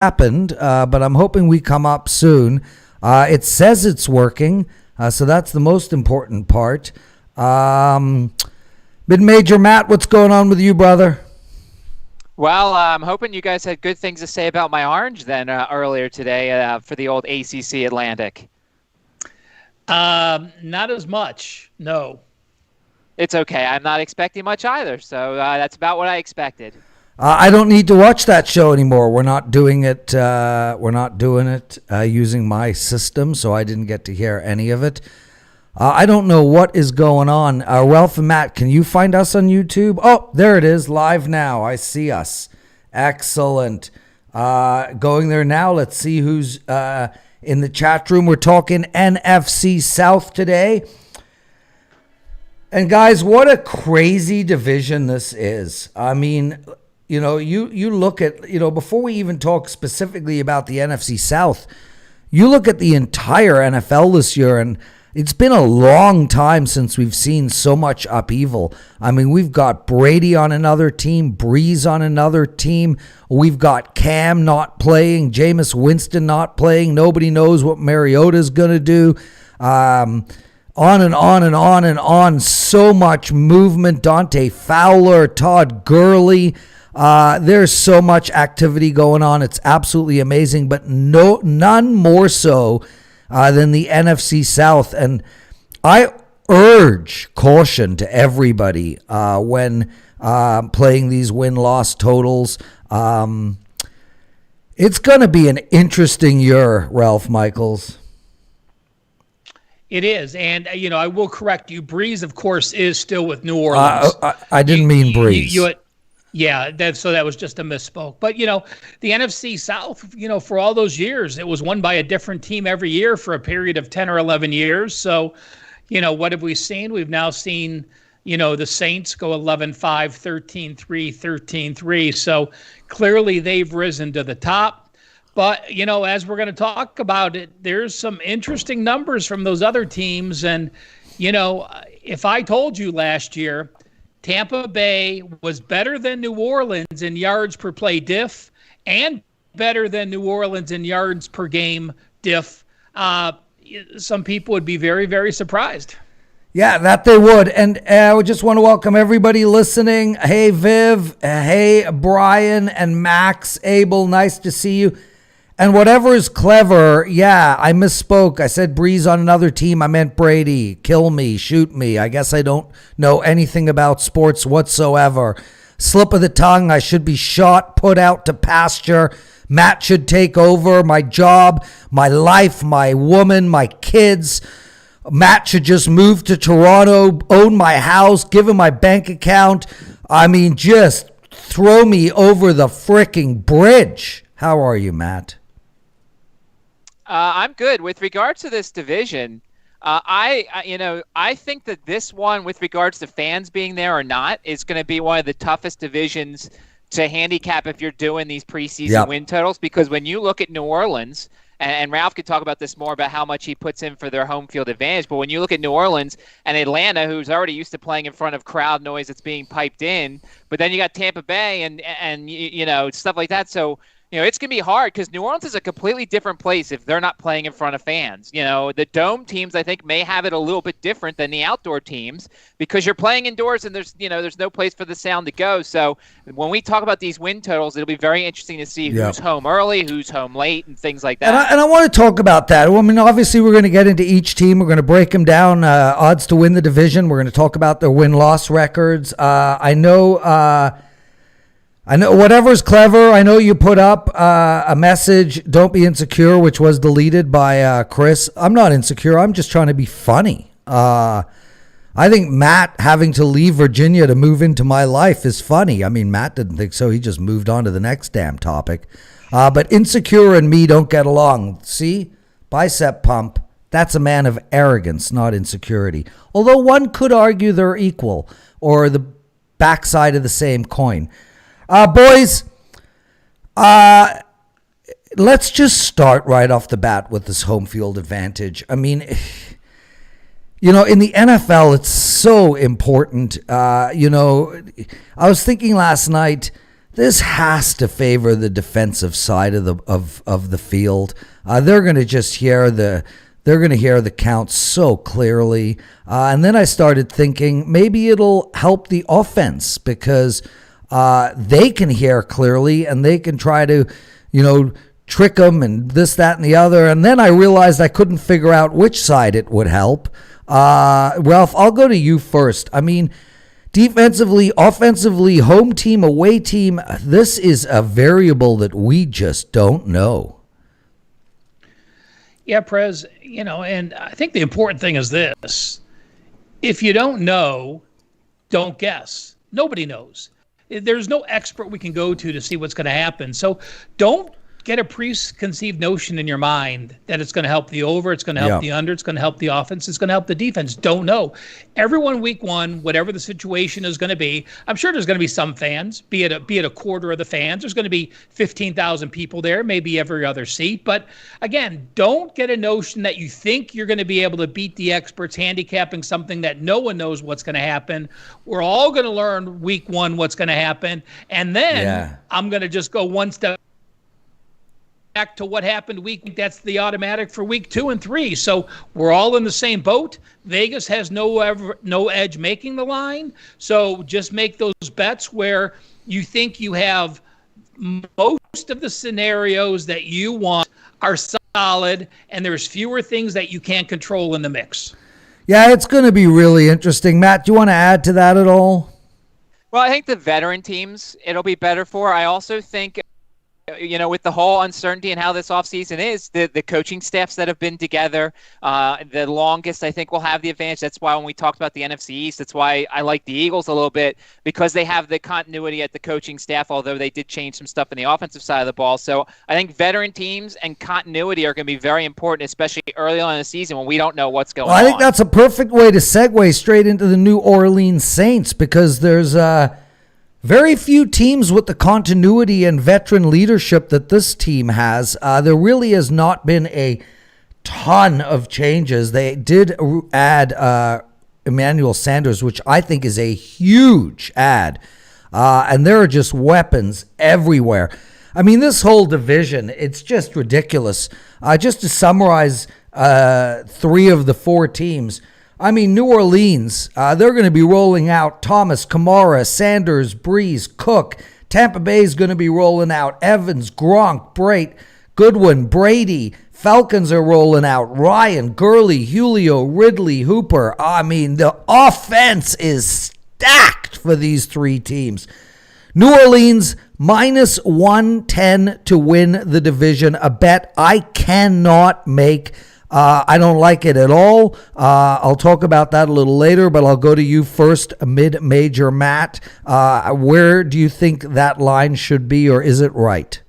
happened, but I'm hoping we come up soon. It says it's working, so that's the most important part. Mid-Major Matt, what's going on with you, brother? Well, I'm hoping you guys had good things to say about my orange then earlier today for the old ACC Atlantic. Not as much, no. It's okay. I'm not expecting much either, so that's about what I expected. I don't need to watch that show anymore. We're not doing it. Using my system, so I didn't get to hear any of it. I don't know what is going on. Ralph and Matt, can you find us on YouTube? Oh, there it is, live now. I see us. Excellent. Going there now. Let's see who's in the chat room. We're talking NFC South today. And guys, what a crazy division this is. I mean, you look at, before we even talk specifically about the NFC South, you look at the entire NFL this year, and it's been a long time since we've seen so much upheaval. I mean, we've got Brady on another team, Breeze on another team. We've got Cam not playing, Jameis Winston not playing. Nobody knows what Mariota's going to do. On and on and on and on. So much movement. Dante Fowler, Todd Gurley. There's so much activity going on. It's absolutely amazing, but none more so than the NFC South. And I urge caution to everybody when playing these win-loss totals. It's going to be an interesting year, Ralph Michaels. It is, and I will correct you. Breeze, of course, is still with New Orleans. I didn't mean Breeze. So that was just a misspoke. But the NFC South, for all those years, it was won by a different team every year for a period of 10 or 11 years. So, what have we seen? We've now seen, the Saints go 11-5, 13-3, 13-3. So clearly they've risen to the top. But, as we're going to talk about it, there's some interesting numbers from those other teams. And, if I told you last year Tampa Bay was better than New Orleans in yards per play diff and better than New Orleans in yards per game diff, some people would be very, very surprised. Yeah, that they would. And we just want to welcome everybody listening. Hey, Viv. Hey, Brian and Max. Abel, nice to see you. And whatever is clever, yeah, I misspoke. I said Breeze on another team. I meant Brady. Kill me, shoot me. I guess I don't know anything about sports whatsoever. Slip of the tongue. I should be shot, put out to pasture. Matt should take over my job, my life, my woman, my kids. Matt should just move to Toronto, own my house, give him my bank account. I mean, just throw me over the freaking bridge. How are you, Matt? I'm good. With regards to this division, I think that this one, with regards to fans being there or not, is going to be one of the toughest divisions to handicap if you're doing these preseason win totals. Because when you look at New Orleans, and Ralph could talk about this more about how much he puts in for their home field advantage, but when you look at New Orleans and Atlanta, who's already used to playing in front of crowd noise that's being piped in, but then you got Tampa Bay and stuff like that. So it's going to be hard because New Orleans is a completely different place if they're not playing in front of fans. The dome teams, I think, may have it a little bit different than the outdoor teams because you're playing indoors and there's no place for the sound to go. So when we talk about these win totals, it'll be very interesting to see who's home early, who's home late, and things like that. And I want to talk about that. I mean, obviously, we're going to get into each team. We're going to break them down, odds to win the division. We're going to talk about their win-loss records. I know whatever's clever. I know you put up a message, don't be insecure, which was deleted by Chris. I'm not insecure. I'm just trying to be funny. I think Matt having to leave Virginia to move into my life is funny. I mean, Matt didn't think so. He just moved on to the next damn topic. But insecure and me don't get along. See? Bicep pump. That's a man of arrogance, not insecurity. Although one could argue they're equal or the backside of the same coin. Boys, let's just start right off the bat with this home field advantage. I mean, in the NFL, it's so important. I was thinking last night, this has to favor the defensive side of the field. They're going to just hear the count so clearly. And then I started thinking maybe it'll help the offense because they can hear clearly and they can try to, trick them and this, that, and the other. And then I realized I couldn't figure out which side it would help. Ralph, I'll go to you first. I mean, defensively, offensively, home team, away team, this is a variable that we just don't know. Yeah, Prez, and I think the important thing is this. If you don't know, don't guess. Nobody knows. There's no expert we can go to see what's going to happen. So don't get a preconceived notion in your mind that it's going to help the over, it's going to help the under, it's going to help the offense, it's going to help the defense. Don't know. Everyone week one, whatever the situation is going to be, I'm sure there's going to be some fans, be it a quarter of the fans. There's going to be 15,000 people there, maybe every other seat. But again, don't get a notion that you think you're going to be able to beat the experts handicapping something that no one knows what's going to happen. We're all going to learn week one what's going to happen. And then I'm going to just go one step back to what happened week. That's the automatic for week 2 and 3. So we're all in the same boat. Vegas has no edge making the line. So just make those bets where you think you have most of the scenarios that you want are solid, and there's fewer things that you can't control in the mix. Yeah, it's going to be really interesting. Matt, do you want to add to that at all? Well, I think the veteran teams it'll be better for. I also think with the whole uncertainty and how this offseason is, the coaching staffs that have been together, the longest, I think, will have the advantage. That's why when we talked about the NFC East, that's why I like the Eagles a little bit, because they have the continuity at the coaching staff, although they did change some stuff in the offensive side of the ball. So I think veteran teams and continuity are going to be very important, especially early on in the season when we don't know what's going on. I think that's a perfect way to segue straight into the New Orleans Saints, because there's very few teams with the continuity and veteran leadership that this team has. There really has not been a ton of changes. They did add Emmanuel Sanders, which I think is a huge add. And there are just weapons everywhere. I mean, this whole division, it's just ridiculous. Just to summarize 3 of the 4 teams, I mean, New Orleans, they're going to be rolling out Thomas, Kamara, Sanders, Breeze, Cook. Tampa Bay is going to be rolling out Evans, Gronk, Brait, Goodwin, Brady. Falcons are rolling out Ryan, Gurley, Julio, Ridley, Hooper. I mean, the offense is stacked for these 3 teams. New Orleans, minus 110 to win the division, a bet I cannot make. I don't like it at all. I'll talk about that a little later, but I'll go to you first, mid-major Matt. Where do you think that line should be, or is it right?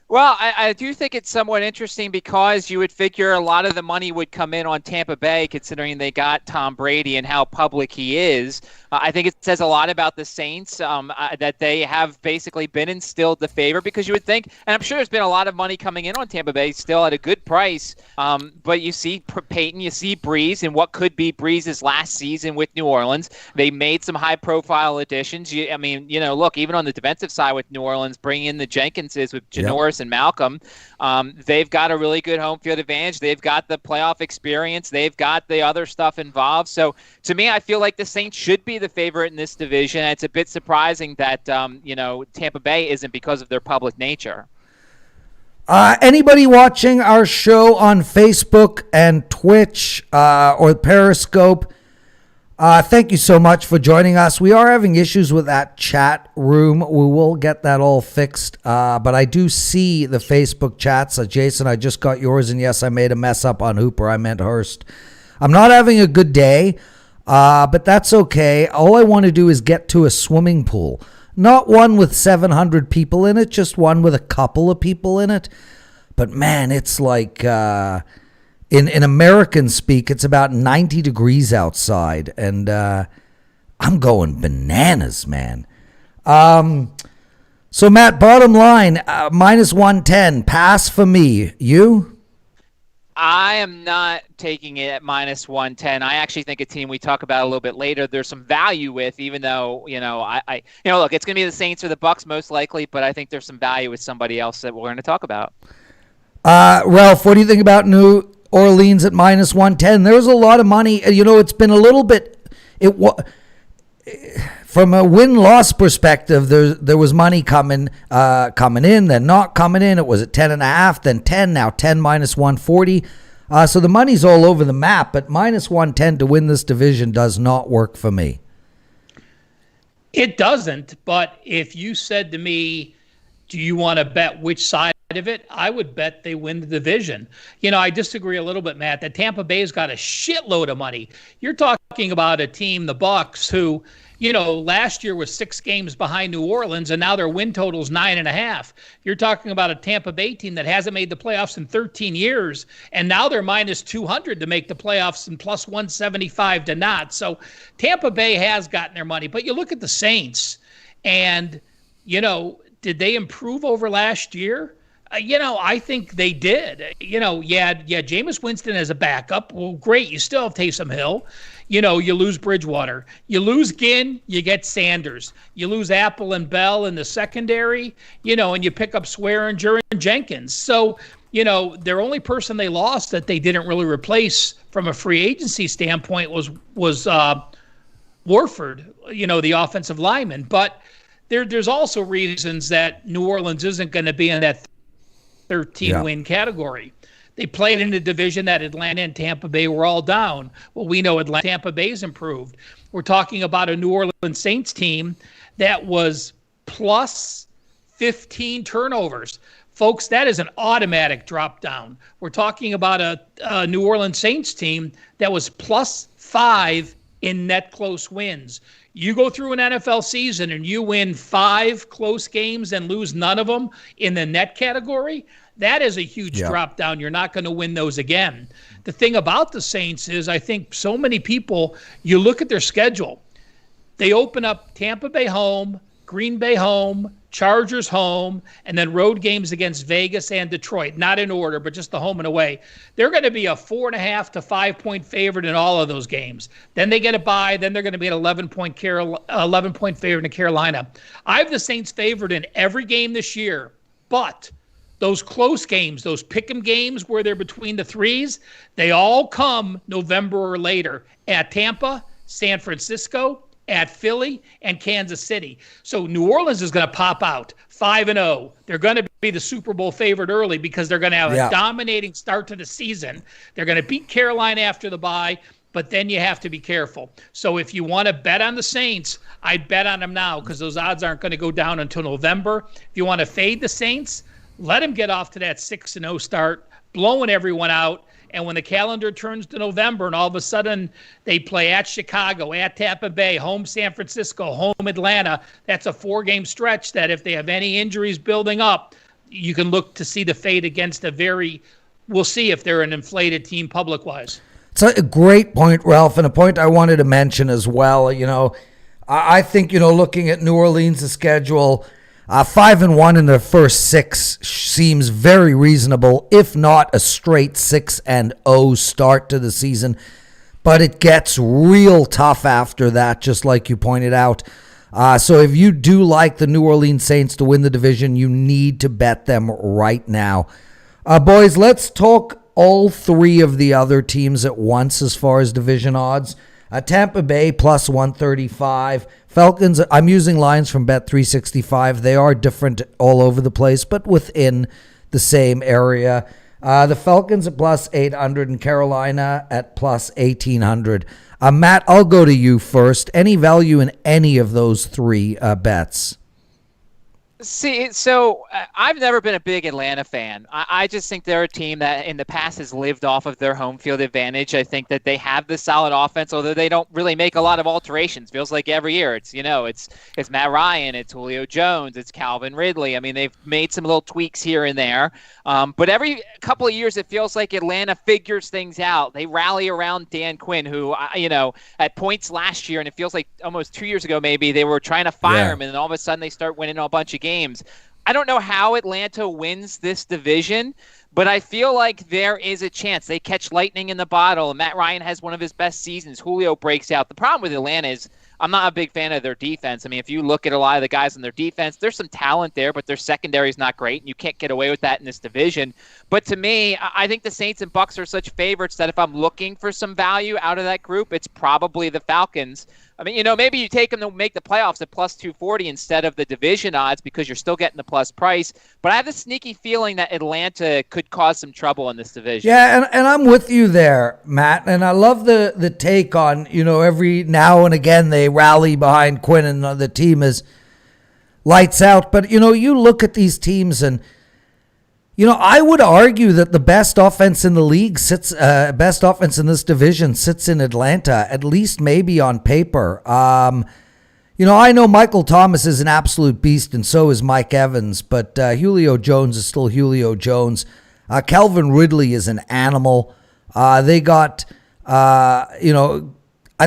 Well, I do think it's somewhat interesting because you would figure a lot of the money would come in on Tampa Bay, considering they got Tom Brady and how public he is. I think it says a lot about the Saints that they have basically been instilled the favor, because you would think, and I'm sure there's been a lot of money coming in on Tampa Bay still at a good price, but you see Peyton, you see Breeze, and what could be Breeze's last season with New Orleans. They made some high-profile additions. Look, even on the defensive side with New Orleans, bringing in the Jenkinses with Janoris and Malcolm, they've got a really good home field advantage. They've got the playoff experience. They've got the other stuff involved. So to me, I feel like the Saints should be the favorite in this division. It's a bit surprising that Tampa Bay isn't, because of their public nature. Anybody watching our show on Facebook and Twitch or Periscope, thank you so much for joining us. We are having issues with that chat room. We will get that all fixed. But I do see the Facebook chats. Jason, I just got yours. And yes, I made a mess up on Hooper. I meant Hurst. I'm not having a good day, but that's okay. All I want to do is get to a swimming pool. Not one with 700 people in it, just one with a couple of people in it. But man, it's like... In American speak, it's about 90 degrees outside, and I'm going bananas, man. So, Matt, bottom line, minus 110, pass for me. You? I am not taking it at minus 110. I actually think a team we talk about a little bit later, there's some value with, even though, look, it's going to be the Saints or the Bucks most likely, but I think there's some value with somebody else that we're going to talk about. Ralph, what do you think about New Orleans at minus 110? There's a lot of money. It's been a little bit, from a win-loss perspective, there was money coming in, then not coming in. It was at 10.5, then 10, now 10 minus 140. So the money's all over the map, but minus 110 to win this division does not work for me. It doesn't, but if you said to me, do you want to bet which side of it? I would bet they win the division. I disagree a little bit, Matt, that Tampa Bay's got a shitload of money. You're talking about a team, the Bucs, who, last year was 6 games behind New Orleans, and now their win total's 9.5. You're talking about a Tampa Bay team that hasn't made the playoffs in 13 years, and now they're minus 200 to make the playoffs and plus 175 to not. So Tampa Bay has gotten their money. But you look at the Saints, and, did they improve over last year? I think they did. Jameis Winston as a backup. Well, great. You still have Taysom Hill. You lose Bridgewater. You lose Ginn, you get Sanders. You lose Apple and Bell in the secondary, and you pick up Swearinger and Jenkins. So, their only person they lost that they didn't really replace from a free agency standpoint was Warford, the offensive lineman. But there's also reasons that New Orleans isn't going to be in that 13-win category. They played in a division that Atlanta and Tampa Bay were all down. Well, we know Tampa Bay's improved. We're talking about a New Orleans Saints team that was plus 15 turnovers. Folks, that is an automatic drop down. We're talking about a New Orleans Saints team that was plus 5 in net close wins. You go through an NFL season and you win 5 close games and lose none of them in the net category, that is a huge drop down. You're not going to win those again. The thing about the Saints is I think so many people, you look at their schedule, they open up Tampa Bay home, Green Bay home, Chargers home, and then road games against Vegas and Detroit. Not in order, but just the home and away. They're going to be a 4.5 to 5 point favorite in all of those games. Then they get a bye. Then they're going to be an 11 point favorite in Carolina. I have the Saints favored in every game this year, but those close games, those pick'em games where they're between the threes, they all come November or later at Tampa, San Francisco, at Philly, and Kansas City. So New Orleans is going to pop out 5-0. They're going to be the Super Bowl favorite early because they're going to have a dominating start to the season. They're going to beat Carolina after the bye, but then you have to be careful. So if you want to bet on the Saints, I'd bet on them now because those odds aren't going to go down until November. If you want to fade the Saints, let them get off to that 6-0 start, blowing everyone out. And when the calendar turns to November and all of a sudden they play at Chicago, at Tampa Bay, home San Francisco, home Atlanta, that's a 4-game stretch that if they have any injuries building up, you can look to see the fate against we'll see if they're an inflated team public-wise. It's a great point, Ralph, and a point I wanted to mention as well. I think, looking at New Orleans' schedule, 5-1 in their first 6 seems very reasonable, if not a straight 6-0 start to the season. But it gets real tough after that, just like you pointed out. So if you do like the New Orleans Saints to win the division, you need to bet them right now. Boys, let's talk all 3 of the other teams at once as far as division odds. Tampa Bay plus 135. Falcons, I'm using lines from Bet365. They are different all over the place, but within the same area. The Falcons at plus 800 and Carolina at plus 1,800. Matt, I'll go to you first. Any value in any of those 3 bets? See, so I've never been a big Atlanta fan. I just think they're a team that in the past has lived off of their home field advantage. I think that they have the solid offense, although they don't really make a lot of alterations. Feels like every year it's Matt Ryan, it's Julio Jones, it's Calvin Ridley. I mean, they've made some little tweaks here and there. But every couple of years it feels like Atlanta figures things out. They rally around Dan Quinn, who, at points last year, and it feels like almost 2 years ago maybe, they were trying to fire him, and then all of a sudden they start winning a bunch of games. I don't know how Atlanta wins this division, but I feel like there is a chance. They catch lightning in the bottle, and Matt Ryan has one of his best seasons. Julio breaks out. The problem with Atlanta is I'm not a big fan of their defense. I mean, if you look at a lot of the guys on their defense, there's some talent there, but their secondary is not great, and you can't get away with that in this division. But to me, I think the Saints and Bucs are such favorites that if I'm looking for some value out of that group, it's probably the Falcons. I mean, maybe you take them to make the playoffs at plus 240 instead of the division odds because you're still getting the plus price. But I have a sneaky feeling that Atlanta could cause some trouble in this division. Yeah, and I'm with you there, Matt. And I love the take on, every now and again they rally behind Quinn and the team is lights out. But, you look at these teams and, I would argue that the best offense in the league best offense in this division sits in Atlanta, at least maybe on paper. I know Michael Thomas is an absolute beast, and so is Mike Evans, but Julio Jones is still Julio Jones. Calvin Ridley is an animal. They got, I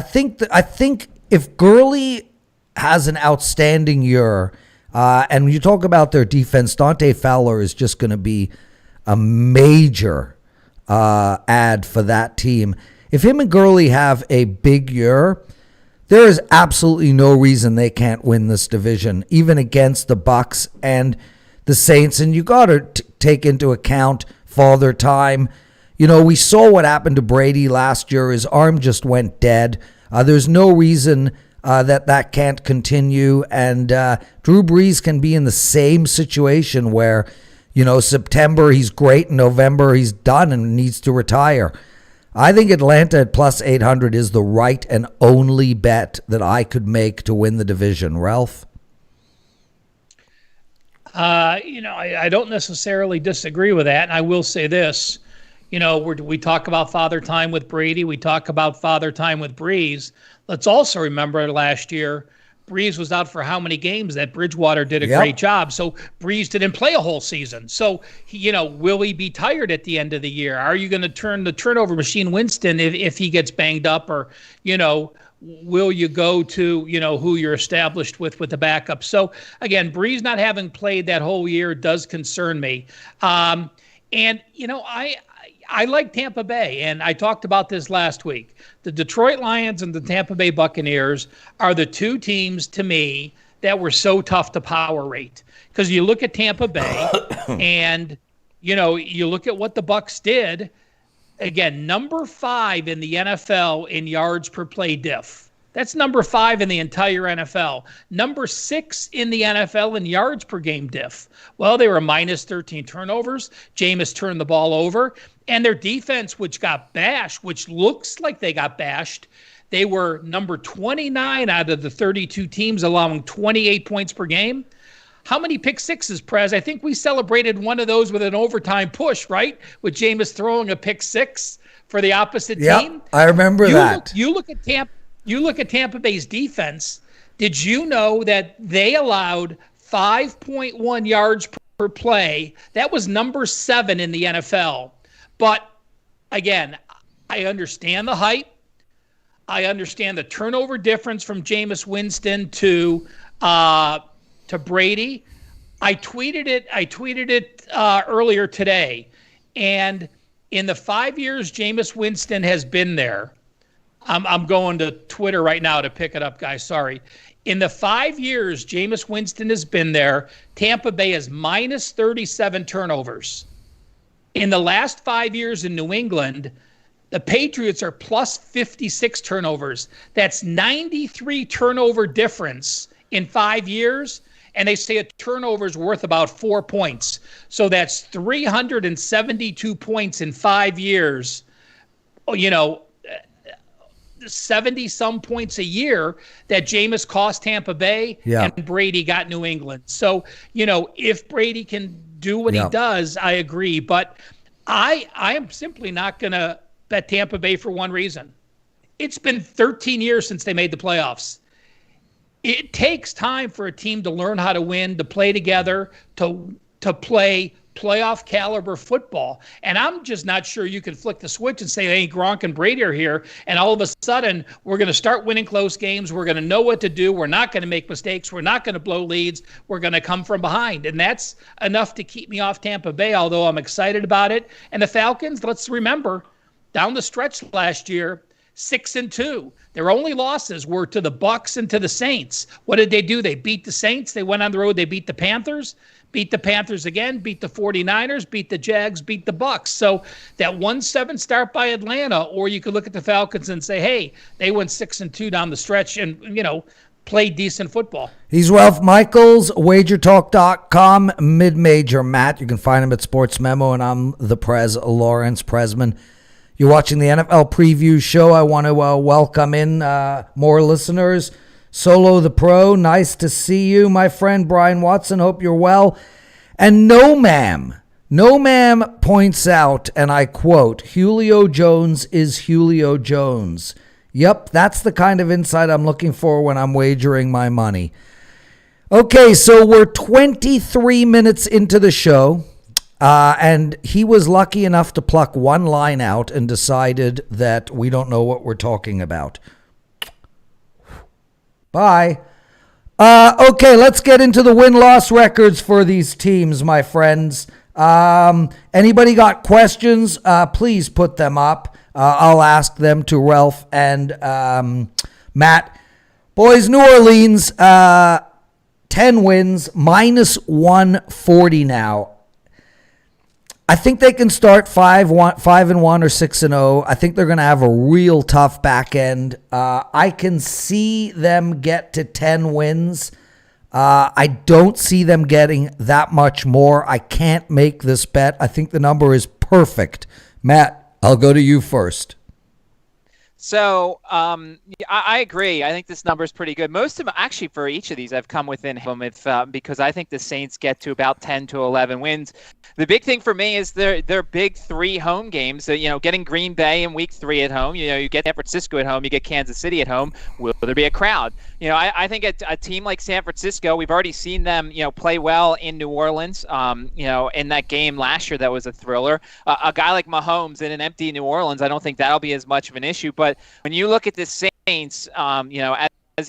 think if Gurley has an outstanding year. And when you talk about their defense, Dante Fowler is just going to be a major add for that team. If him and Gurley have a big year, there is absolutely no reason they can't win this division, even against the Bucs and the Saints. And you got to take into account Father Time. We saw what happened to Brady last year. His arm just went dead. There's no reason that can't continue, and Drew Brees can be in the same situation where, September he's great, and November he's done and needs to retire. I think Atlanta at plus 800 is the right and only bet that I could make to win the division. Ralph? I don't necessarily disagree with that, and I will say this. We talk about Father Time with Brady. We talk about Father Time with Brees. Let's also remember last year, Brees was out for how many games that Bridgewater did a great job. So Brees didn't play a whole season. So, will he be tired at the end of the year? Are you going to turn the turnover machine Winston if he gets banged up? Or, will you go to, who you're established with the backup? So, again, Brees not having played that whole year does concern me. I like Tampa Bay, and I talked about this last week. The Detroit Lions and the Tampa Bay Buccaneers are the two teams, to me, that were so tough to power rate. Because you look at Tampa Bay, and, you look at what the Bucs did. Again, number 5 in the NFL in yards per play diff. That's number 5 in the entire NFL. Number 6 in the NFL in yards per game diff. Well, they were minus 13 turnovers. Jameis turned the ball over. And their defense, which got bashed, which looks like they got bashed, they were number 29 out of the 32 teams, allowing 28 points per game. How many pick sixes, Prez? I think we celebrated one of those with an overtime push, right? With Jameis throwing a pick six for the opposite team. I remember that. You look at Tampa Bay's defense. Did you know that they allowed 5.1 yards per play? That was number 7 in the NFL. But again, I understand the hype. I understand the turnover difference from Jameis Winston to Brady. I tweeted it earlier today. And in the 5 years Jameis Winston has been there, I'm going to Twitter right now to pick it up, guys. Sorry. In the 5 years Jameis Winston has been there, Tampa Bay is minus 37 turnovers. In the last 5 years in New England, the Patriots are plus 56 turnovers. That's 93 turnover difference in 5 years. And they say a turnover is worth about 4 points. So that's 372 points in 5 years. 70-some points a year that Jameis cost Tampa Bay and Brady got New England. So, if Brady can do what he does, I agree. But I am simply not going to bet Tampa Bay for one reason. It's been 13 years since they made the playoffs. It takes time for a team to learn how to win, to play together, to play playoff caliber football. And I'm just not sure you can flick the switch and say, hey, Gronk and Brady are here, and all of a sudden we're going to start winning close games. We're going to know what to do. We're not going to make mistakes. We're not going to blow leads. We're going to come from behind. And that's enough to keep me off Tampa Bay, although I'm excited about it. And the Falcons, let's remember, down the stretch last year, 6-2. Their only losses were to the Bucs and to the Saints. What did they do? They beat the Saints. They went on the road. They beat the Panthers, beat the Panthers again, beat the 49ers, beat the Jags, beat the Bucs. So that 1-7 start by Atlanta, or you could look at the Falcons and say, hey, they went 6-2 down the stretch and, played decent football. He's Ralph Michaels, wagertalk.com, mid-major Matt. You can find him at Sports Memo, and I'm the Prez, Lawrence Presman. You're watching the NFL Preview Show. I want to welcome in more listeners. Solo the Pro, nice to see you, my friend Brian Watson. Hope you're well. And No Ma'am points out, and I quote, Julio Jones is Julio Jones. Yep, that's the kind of insight I'm looking for when I'm wagering my money. Okay, so we're 23 minutes into the show. And he was lucky enough to pluck one line out and decided that we don't know what we're talking about. Bye. Okay, let's get into the win-loss records for these teams, my friends. Anybody got questions? Please put them up. I'll ask them to Ralph and Matt. Boys, New Orleans, 10 wins, minus 140 now. I think they can start 5-1 or 6-0. I think they're going to have a real tough back end. I can see them get to 10 wins. I don't see them getting that much more. I can't make this bet. I think the number is perfect. Matt, I'll go to you first. So I agree. I think this number is pretty good. Most of them, actually, for each of these, I've come within them because I think the Saints get to about 10 to 11 wins. The big thing for me is their big 3 home games. So, getting Green Bay in week 3 at home. You get San Francisco at home. You get Kansas City at home. Will there be a crowd? I think a team like San Francisco, we've already seen them, play well in New Orleans. In that game last year, that was a thriller. A guy like Mahomes in an empty New Orleans, I don't think that'll be as much of an issue. But when you look at the Saints,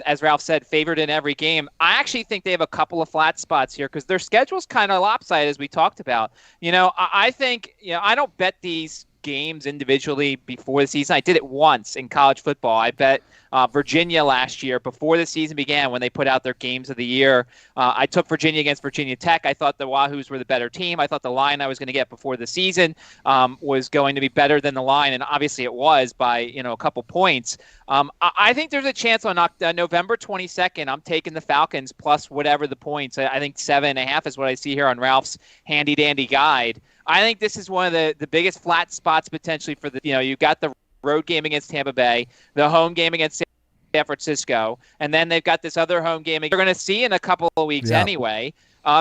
as Ralph said, favored in every game, I actually think they have a couple of flat spots here because their schedule's kind of lopsided, as we talked about. I think, I don't bet these games individually before the season. I did it once in college football. I bet Virginia last year before the season began when they put out their games of the year. I took Virginia against Virginia Tech. I thought the Wahoos were the better team. I thought the line I was going to get before the season was going to be better than the line, and obviously it was by a couple points. I think there's a chance on November 22nd. I'm taking the Falcons plus whatever the points. I think 7.5 is what I see here on Ralph's handy dandy guide. I think this is one of the biggest flat spots potentially for the, you've got the road game against Tampa Bay, the home game against San Francisco, and then they've got this other home game they're going to see in a couple of weeks anyway.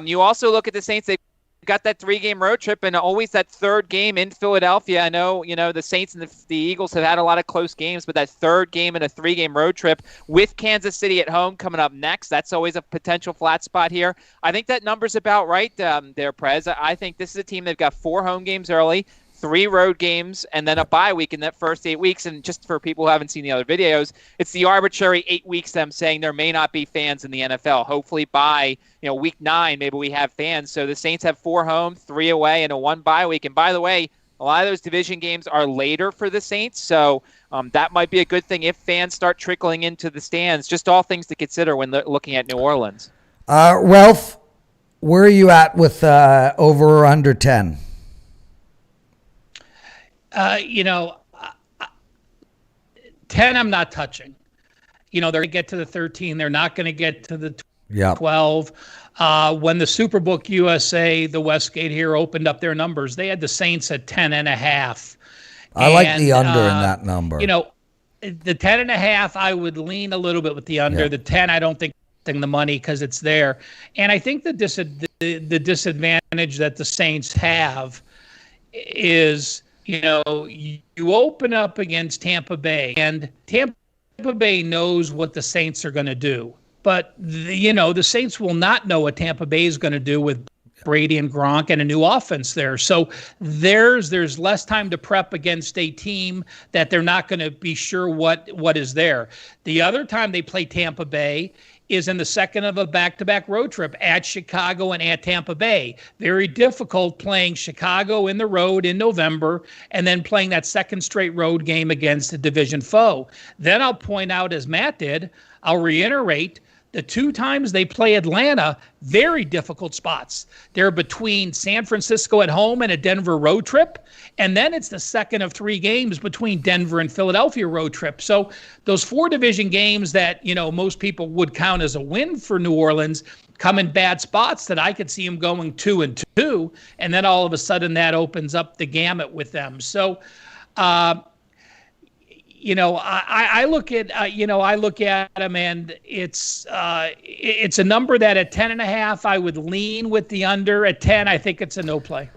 You also look at the Saints, they've got that 3-game road trip and always that third game in Philadelphia. I know, the Saints and the Eagles have had a lot of close games, but that third game in a 3-game road trip with Kansas City at home coming up next, that's always a potential flat spot here. I think that number's about right there, Prez. I think this is a team they've got 4 home games early, 3 road games, and then a bye week in that first 8 weeks. And just for people who haven't seen the other videos, it's the arbitrary 8 weeks them saying there may not be fans in the NFL. Hopefully by week 9, maybe we have fans. So the Saints have 4 home, 3 away, and a 1 bye week. And by the way, a lot of those division games are later for the Saints, so that might be a good thing if fans start trickling into the stands. Just all things to consider when looking at New Orleans. Ralph, where are you at with over or under 10? 10 I'm not touching. They're going to get to the 13. They're not going to get to the 12. When the Superbook USA, the Westgate here, opened up their numbers, they had the Saints at 10.5. I like the under in that number. The 10.5, I would lean a little bit with the under. The 10, I don't think the money because it's there. And I think the disadvantage that the Saints have is, you open up against Tampa Bay, and Tampa Bay knows what the Saints are going to do. But, the Saints will not know what Tampa Bay is going to do with Brady and Gronk and a new offense there. So there's less time to prep against a team that they're not going to be sure what is there. The other time they play Tampa Bay is in the second of a back-to-back road trip at Chicago and at Tampa Bay. Very difficult playing Chicago in the road in November and then playing that second straight road game against a division foe. Then I'll point out, as Matt did, I'll reiterate, the two times they play Atlanta, very difficult spots. They're between San Francisco at home and a Denver road trip. And then it's the second of three games between Denver and Philadelphia road trip. So those four division games that, most people would count as a win for New Orleans come in bad spots that I could see them going 2-2. And then all of a sudden that opens up the gamut with them. So, I look at them, and it's a number that at 10.5 I would lean with the under. At 10, I think it's a no play.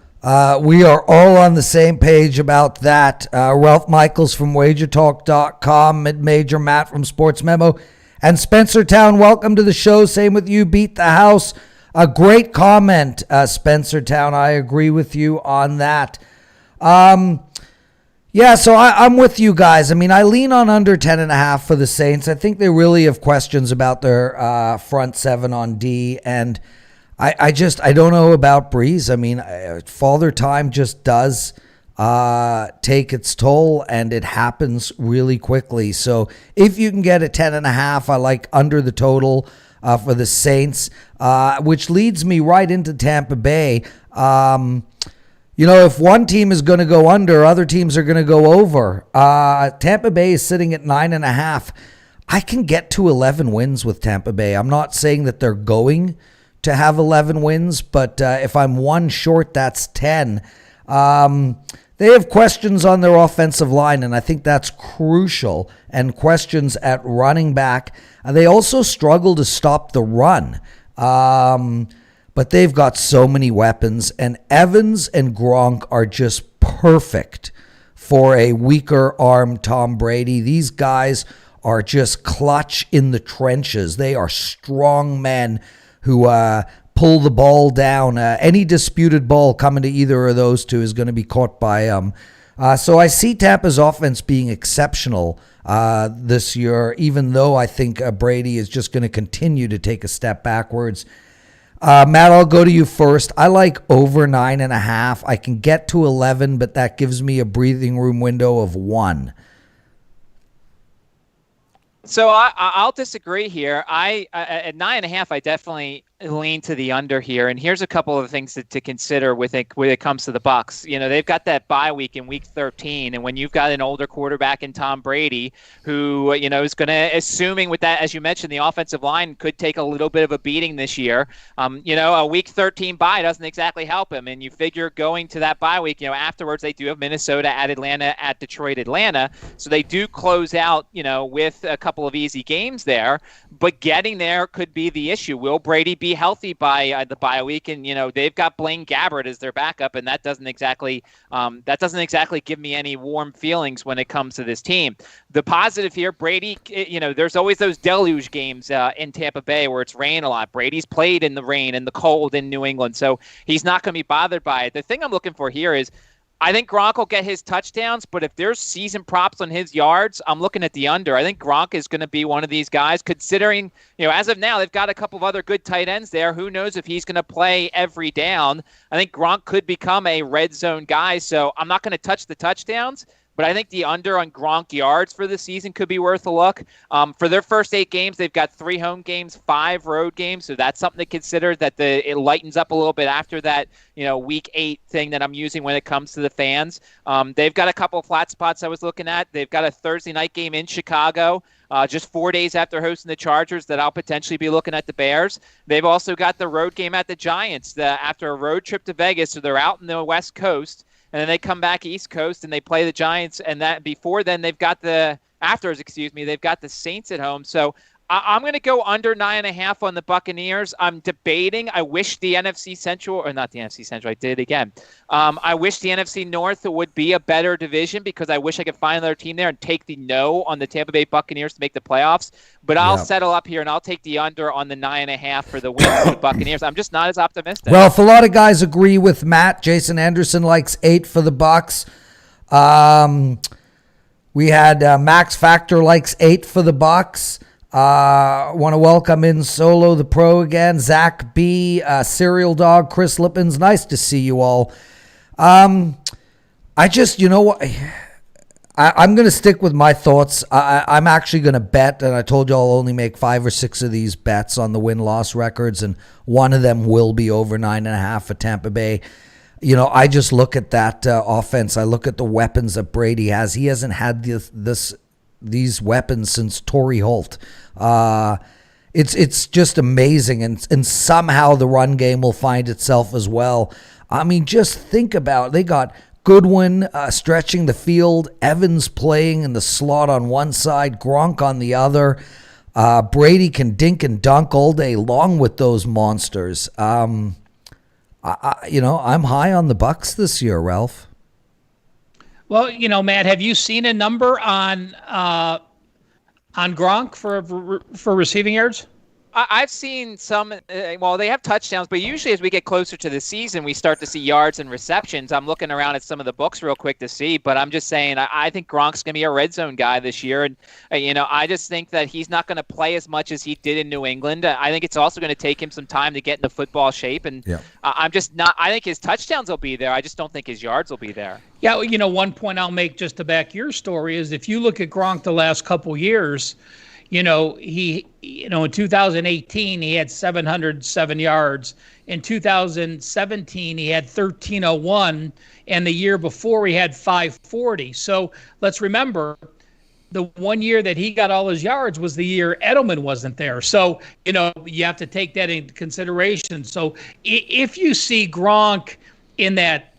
We are all on the same page about that. Ralph Michaels from WagerTalk.com, Mid-Major Matt from Sports Memo, and Spencer Town. Welcome to the show. Same with you. Beat the house. A great comment, Spencer Town. I agree with you on that. Yeah, so I'm with you guys. I mean, I lean on under 10.5 for the Saints. I think they really have questions about their front seven on D, and I don't know about Breeze. I mean, Father Time just does take its toll, and it happens really quickly. So if you can get a 10.5, I like under the total for the Saints, which leads me right into Tampa Bay. If one team is going to go under, other teams are going to go over. Tampa Bay is sitting at 9.5. I can get to 11 wins with Tampa Bay. I'm not saying that they're going to have 11 wins, but if I'm one short, that's 10. They have questions on their offensive line, and I think that's crucial, and questions at running back. They also struggle to stop the run. But they've got so many weapons, and Evans and Gronk are just perfect for a weaker arm Tom Brady. These guys are just clutch in the trenches. They are strong men who pull the ball down. Any disputed ball coming to either of those two is going to be caught by them. So I see Tampa's offense being exceptional this year, even though I think Brady is just going to continue to take a step backwards. Matt, I'll go to you first. I like over 9.5. I can get to 11, but that gives me a breathing room window of 1. So I'll disagree here. At 9.5, I definitely lean to the under here. And here's a couple of things to consider when it comes to the Bucs. They've got that bye week in week 13. And when you've got an older quarterback in Tom Brady, who, is going to, assuming with that, as you mentioned, the offensive line could take a little bit of a beating this year. A week 13 bye doesn't exactly help him. And you figure going to that bye week, afterwards they do have Minnesota at Atlanta, at Detroit, Atlanta. So they do close out, with a couple of easy games there. But getting there could be the issue. Will Brady be healthy by the bye week? And they've got Blaine Gabbert as their backup, and that doesn't exactly give me any warm feelings when it comes to this team. The positive here, Brady, there's always those deluge games in Tampa Bay where it's rain a lot. Brady's played in the rain and the cold in New England, so he's not going to be bothered by it. The thing I'm looking for here is, I think Gronk will get his touchdowns, but if there's season props on his yards, I'm looking at the under. I think Gronk is going to be one of these guys, considering, as of now, they've got a couple of other good tight ends there. Who knows if he's going to play every down? I think Gronk could become a red zone guy, so I'm not going to touch the touchdowns. But I think the under on Gronk yards for the season could be worth a look. For their first 8 games, they've got 3 home games, 5 road games. So that's something to consider, that it lightens up a little bit after that, week 8 thing that I'm using when it comes to the fans. They've got a couple of flat spots I was looking at. They've got a Thursday night game in Chicago, just 4 days after hosting the Chargers, that I'll potentially be looking at the Bears. They've also got the road game at the Giants after a road trip to Vegas. So they're out in the West Coast. And then they come back East Coast and they play the Giants. And that before then, they've got they've got the Saints at home. So I'm going to go under 9.5 on the Buccaneers. I'm debating. I wish the NFC Central, or not the NFC Central, I did it again. I wish the NFC North would be a better division because I wish I could find another team there and take the no on the Tampa Bay Buccaneers to make the playoffs. But I'll settle up here and I'll take the under on the 9.5 for the win for the Buccaneers. I'm just not as optimistic. Well, if a lot of guys agree with Matt, Jason Anderson likes 8 for the Bucs. We had Max Factor likes 8 for the Bucs. Want to welcome in Solo the Pro again, Zach B, Serial Dog, Chris Lippins. Nice to see you all. I just, you know what, I'm going to stick with my thoughts. I'm actually going to bet, and I told you I'll only make 5 or 6 of these bets on the win-loss records, and one of them will be over 9.5 for Tampa Bay. You know, I just look at that offense. I look at the weapons that Brady has. He hasn't had these weapons since Torrey Holt. It's just amazing, and somehow the run game will find itself as well. I mean, just think about it. They got Goodwin stretching the field, Evans playing in the slot on one side, Gronk on the other. Brady can dink and dunk all day long with those monsters. I'm high on the Bucs this year, Ralph. Well, Matt, have you seen a number on Gronk for receiving yards? I've seen some, they have touchdowns, but usually as we get closer to the season, we start to see yards and receptions. I'm looking around at some of the books real quick to see, but I'm just saying I think Gronk's going to be a red zone guy this year. And, I just think that he's not going to play as much as he did in New England. I think it's also going to take him some time to get into football shape. And I'm just not – I think his touchdowns will be there. I just don't think his yards will be there. Yeah, one point I'll make just to back your story is if you look at Gronk the last couple years – in 2018, he had 707 yards. In 2017, he had 1,301. And the year before, he had 540. So let's remember, the one year that he got all his yards was the year Edelman wasn't there. So, you have to take that into consideration. So if you see Gronk in that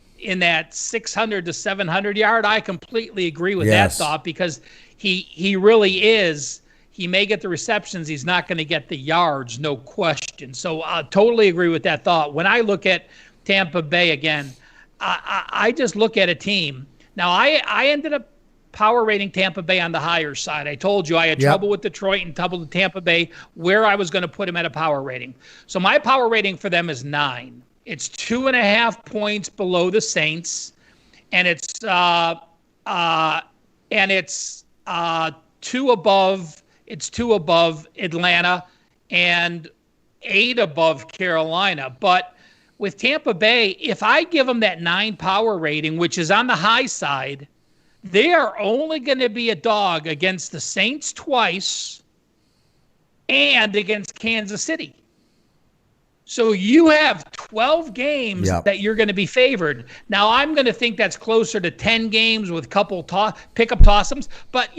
600 to 700 yard, I completely agree with that thought because he really is. He may get the receptions. He's not going to get the yards, no question. So I totally agree with that thought. When I look at Tampa Bay again, I just look at a team. Now, I ended up power rating Tampa Bay on the higher side. I told you I had trouble with Detroit and trouble with Tampa Bay where I was going to put him at a power rating. So my power rating for them is 9. It's 2.5 points below the Saints, and it's 2 above. It's 2 above Atlanta and 8 above Carolina. But with Tampa Bay, if I give them that 9 power rating, which is on the high side, they are only going to be a dog against the Saints twice and against Kansas City. So you have 12 games that you're going to be favored. Now, I'm going to think that's closer to 10 games with a couple pickup toss-ems. But,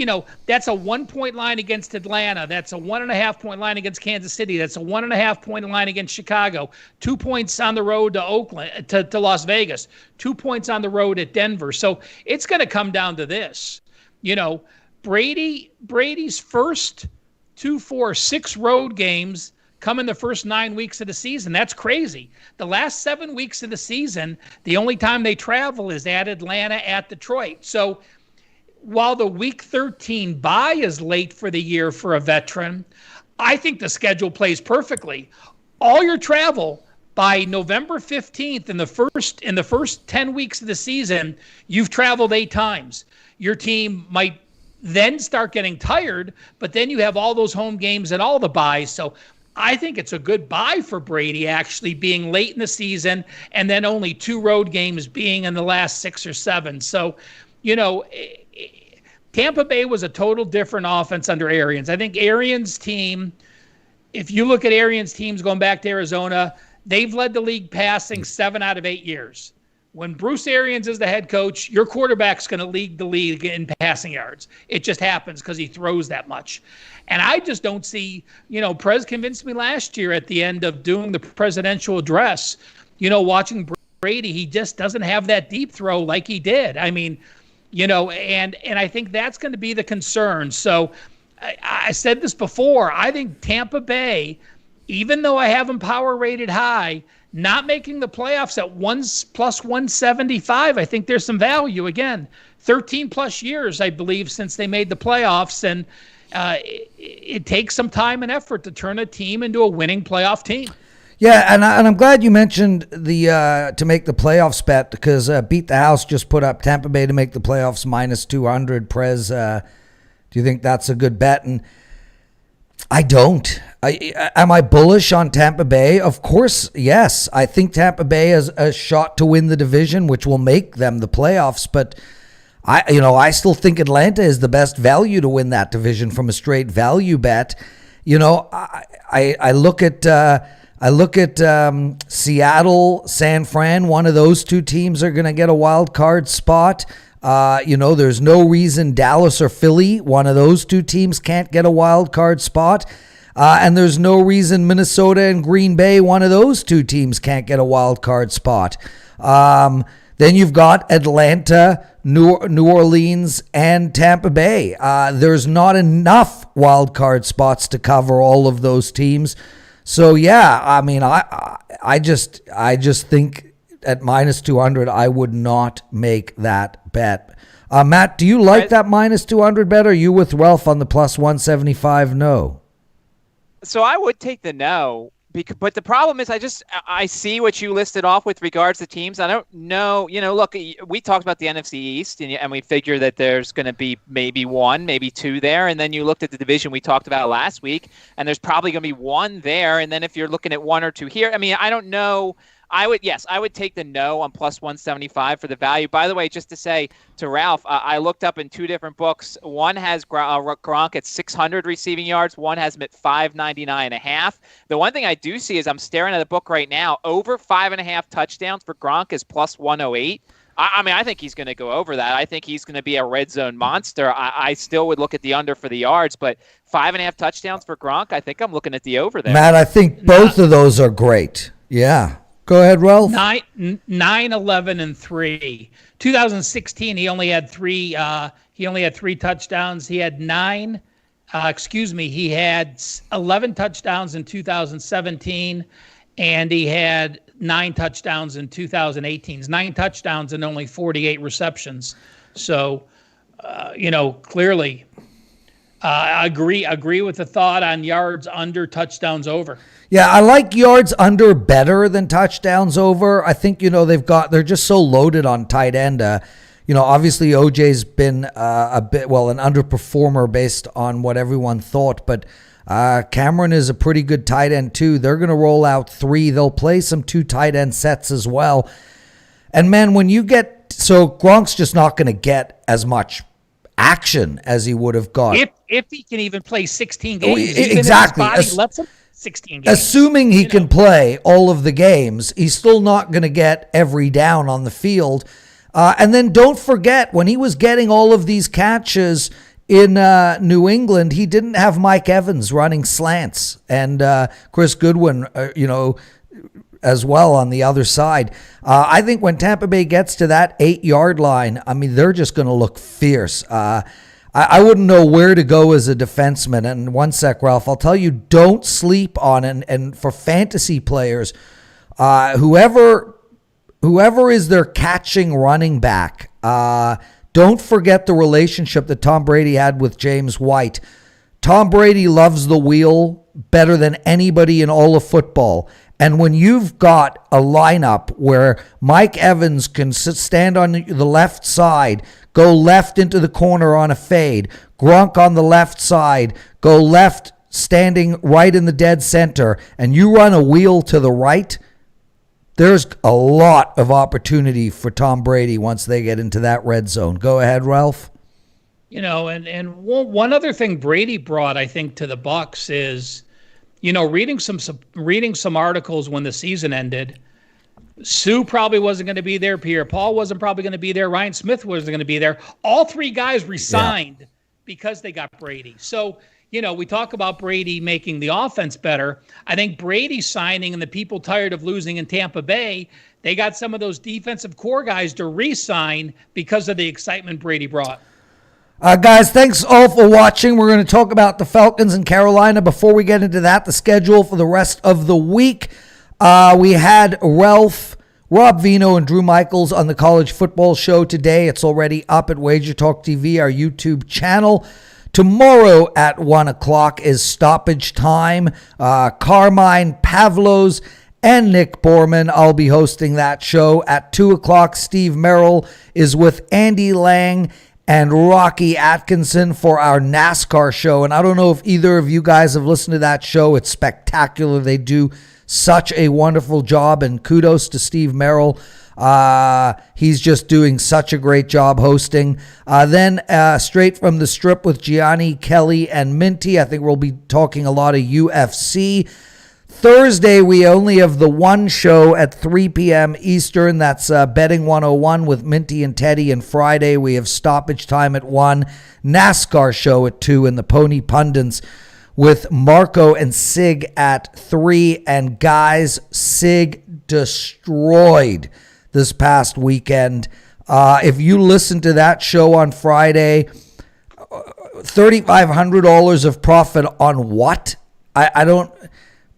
that's a 1-point line against Atlanta. That's a 1.5-point line against Kansas City. That's a 1.5-point line against Chicago. 2 points on the road to Oakland, to Las Vegas. 2 points on the road at Denver. So it's going to come down to this. Brady's first 2, 4, 6 road games come in the first 9 weeks of the season. That's crazy. The last 7 weeks of the season, the only time they travel is at Atlanta, at Detroit. So while the week 13 bye is late for the year for a veteran, I think the schedule plays perfectly. All your travel by November 15th in the first 10 weeks of the season, you've traveled 8 times. Your team might then start getting tired, but then you have all those home games and all the byes. So I think it's a good buy for Brady actually being late in the season and then only 2 road games being in the last 6 or 7. So, Tampa Bay was a total different offense under Arians. I think Arians' team, if you look at Arians' teams going back to Arizona, they've led the league passing 7 out of 8 years. When Bruce Arians is the head coach, your quarterback's going to lead the league in passing yards. It just happens because he throws that much. And I just don't see, Prez convinced me last year at the end of doing the presidential address, watching Brady, he just doesn't have that deep throw like he did. I mean, and I think that's going to be the concern. So I said this before. I think Tampa Bay, even though I have them power rated high, not making the playoffs at plus 175, I think there's some value. Again, 13 plus years, I believe, since they made the playoffs. And it takes some time and effort to turn a team into a winning playoff team. Yeah, and I'm glad you mentioned the to make the playoffs bet, because Beat the House just put up Tampa Bay to make the playoffs minus 200. Prez, do you think that's a good bet? And I don't. Am I bullish on Tampa Bay? Of course, yes. I think Tampa Bay has a shot to win the division, which will make them the playoffs. But I still think Atlanta is the best value to win that division from a straight value bet. I look at Seattle, San Fran. One of those two teams are going to get a wild card spot. There's no reason Dallas or Philly, one of those two teams, can't get a wild card spot. And there's no reason Minnesota and Green Bay, one of those two teams, can't get a wild card spot. Then you've got Atlanta, New Orleans, and Tampa Bay. There's not enough wild card spots to cover all of those teams. So yeah, I mean, I just think at minus 200, I would not make that bet. Matt, do you like that minus 200 bet? Or are you with Ralph on the plus 175? No. So I would take the no, but the problem is I see what you listed off with regards to teams. I don't know. Look, we talked about the NFC East, and we figure that there's going to be maybe one, maybe two there. And then you looked at the division we talked about last week, and there's probably going to be one there. And then if you're looking at one or two here, I mean, I don't know. I would take the no on plus 175 for the value. By the way, just to say to Ralph, I looked up in two different books. One has Gronk at 600 receiving yards. One has him at 599.5. The one thing I do see is I'm staring at a book right now. Over 5.5 touchdowns for Gronk is plus 108. I mean, I think he's going to go over that. I think he's going to be a red zone monster. I still would look at the under for the yards, but 5.5 touchdowns for Gronk, I think I'm looking at the over there. Matt, I think both of those are great. Yeah. Go ahead, Ralph. 9, 11, and 3. 2016, he only had three. He only had 3 touchdowns. He had 9. He had 11 touchdowns in 2017, and he had 9 touchdowns in 2018. 9 touchdowns and only 48 receptions. So, clearly, I agree with the thought on yards under, touchdowns over. Yeah, I like yards under better than touchdowns over. I think, they're just so loaded on tight end. Obviously OJ's been an underperformer based on what everyone thought, but Cameron is a pretty good tight end too. They're going to roll out 3. They'll play some 2 tight end sets as well. And man, so Gronk's just not going to get as much action as he would have got. If he can even play 16 games. Exactly. Even if his body lets him. 16 games. Assuming he can play all of the games, he's still not going to get every down on the field. And then don't forget, when he was getting all of these catches in New England, he didn't have Mike Evans running slants and Chris Goodwin, as well on the other side. I think when Tampa Bay gets to that 8-yard line, I mean, they're just going to look fierce. I wouldn't know where to go as a defenseman. And one sec, Ralph, I'll tell you, don't sleep on it. And for fantasy players, whoever is their catching running back, don't forget the relationship that Tom Brady had with James White. Tom Brady loves the wheel better than anybody in all of football. And when you've got a lineup where Mike Evans can stand on the left side, go left into the corner on a fade, Gronk on the left side, go left standing right in the dead center, and you run a wheel to the right, there's a lot of opportunity for Tom Brady once they get into that red zone. Go ahead, Ralph. And one other thing Brady brought, I think, to the Bucs is, reading some articles when the season ended, Sue probably wasn't going to be there. Pierre-Paul wasn't probably going to be there. Ryan Smith wasn't going to be there. All 3 guys resigned because they got Brady. So, we talk about Brady making the offense better. I think Brady signing and the people tired of losing in Tampa Bay, they got some of those defensive core guys to re-sign because of the excitement Brady brought. Guys, thanks all for watching. We're going to talk about the Falcons in Carolina. Before we get into that, the schedule for the rest of the week. We had Rob Vino, and Drew Michaels on the College Football Show today. It's already up at Wager Talk TV, our YouTube channel. Tomorrow at 1 o'clock is Stoppage Time. Carmine Pavlos and Nick Borman. I'll be hosting that show. At 2 o'clock, Steve Merrill is with Andy Lang and Rocky Atkinson for our NASCAR show. And I don't know if either of you guys have listened to that show. It's spectacular. They do such a wonderful job, and kudos to Steve Merrill. He's just doing such a great job hosting. Then straight from the strip with Gianni, Kelly, and Minty. I think we'll be talking a lot of UFC. Thursday, we only have the one show at 3 p.m. Eastern. That's Betting 101 with Minty and Teddy. And Friday, we have Stoppage Time at 1, NASCAR show at 2, and the Pony Pundits with Marco and Sig at 3. And guys, Sig destroyed this past weekend. If you listen to that show on Friday, $3,500 of profit on what? I don't...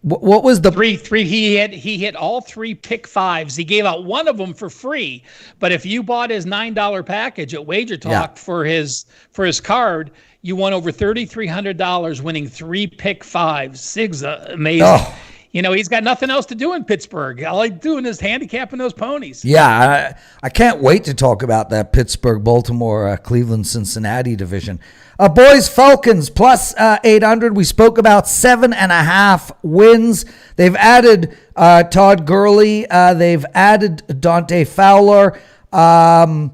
What was the three? He hit all 3 pick fives. He gave out one of them for free. But if you bought his $9 package at Wager Talk for his card, you won over $3,300 winning 3 pick fives. Sig's amazing. Oh. You know, he's got nothing else to do in Pittsburgh. All he's doing is handicapping those ponies. Yeah, I can't wait to talk about that Pittsburgh, Baltimore, Cleveland, Cincinnati division. Boys, Falcons plus 800. We spoke about 7.5 wins. They've added Todd Gurley. They've added Dante Fowler. They're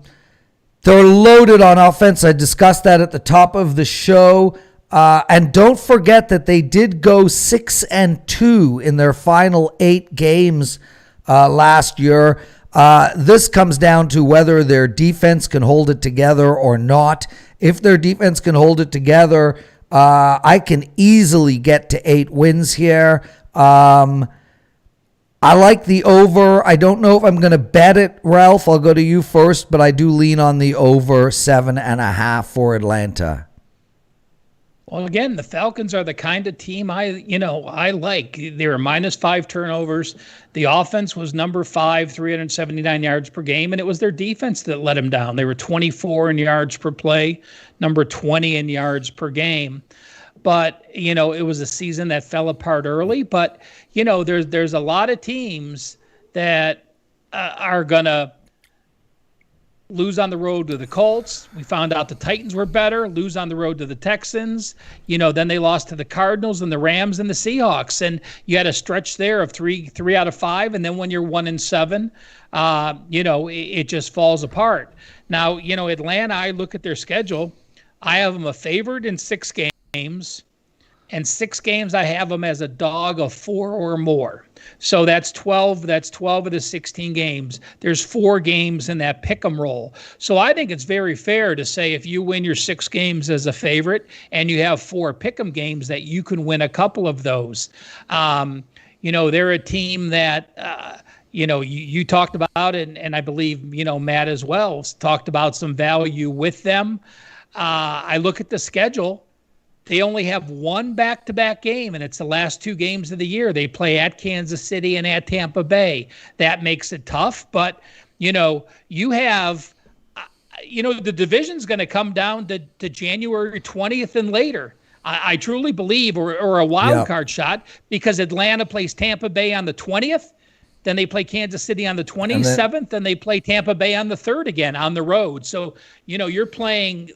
loaded on offense. I discussed that at the top of the show. And don't forget that they did go 6-2 in their final 8 games last year. This comes down to whether their defense can hold it together or not. If their defense can hold it together, I can easily get to 8 wins here. I like the over. I don't know if I'm going to bet it, Ralph. I'll go to you first, but I do lean on the over 7.5 for Atlanta. Well, again, the Falcons are the kind of team I like. They were -5 turnovers. The offense was number 5, 379 yards per game, and it was their defense that let them down. They were 24 in yards per play, number 20 in yards per game. But, it was a season that fell apart early. But, there's a lot of teams that are going to lose on the road to the Colts. We found out the Titans were better. Lose on the road to the Texans. Then they lost to the Cardinals and the Rams and the Seahawks. And you had a stretch there of three out of 5. And then when you're 1-7, it just falls apart. Now, Atlanta, I look at their schedule. I have them a favored in 6 games. And 6 games, I have them as a dog of 4 or more. So that's 12. That's 12 of the 16 games. There's 4 games in that pick'em roll. So I think it's very fair to say if you win your 6 games as a favorite and you have 4 pick'em games, that you can win a couple of those. They're a team that you talked about, and I believe Matt as well talked about some value with them. I look at the schedule. They only have 1 back-to-back game, and it's the last 2 games of the year. They play at Kansas City and at Tampa Bay. That makes it tough, but, you have, the division's going to come down to January 20th and later. I truly believe, or a wild card shot, because Atlanta plays Tampa Bay on the 20th. Then they play Kansas City on the 27th, and they play Tampa Bay on the 3rd again on the road. So, you're playing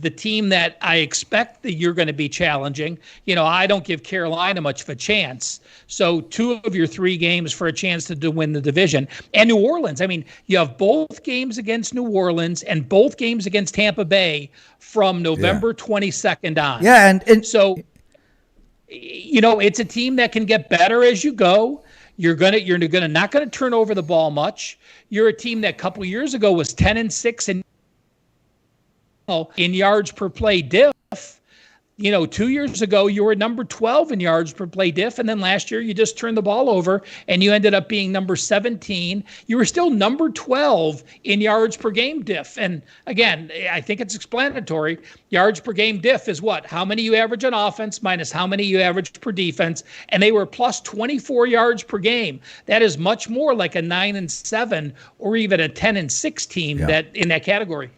the team that I expect that you're going to be challenging. I don't give Carolina much of a chance. So 2 of your 3 games for a chance to win the division. And New Orleans, you have both games against New Orleans and both games against Tampa Bay from November 22nd on. Yeah, and so, it's a team that can get better as you go. You're not gonna turn over the ball much. You're a team that a couple years ago was 10-6 in yards per play diff. 2 years ago, you were number 12 in yards per play diff. And then last year, you just turned the ball over and you ended up being number 17. You were still number 12 in yards per game diff. And again, I think it's explanatory. Yards per game diff is what? How many you average on offense minus how many you average per defense. And they were plus 24 yards per game. That is much more like a 9-7 or even a 10-6 team that in that category.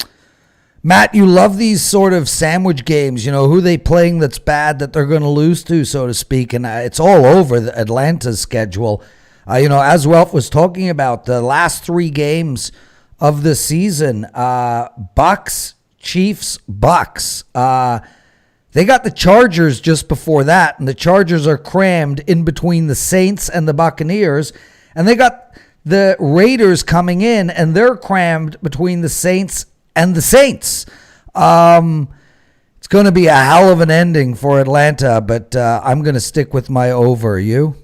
Matt, you love these sort of sandwich games, who they playing that's bad that they're going to lose to, so to speak. And it's all over the Atlanta's schedule. As Ralph was talking about, the last 3 games of the season, Bucks, Chiefs, Bucks. They got the Chargers just before that, and the Chargers are crammed in between the Saints and the Buccaneers. And they got the Raiders coming in, and they're crammed between the Saints and the Saints. It's going to be a hell of an ending for Atlanta, but I'm going to stick with my over. You?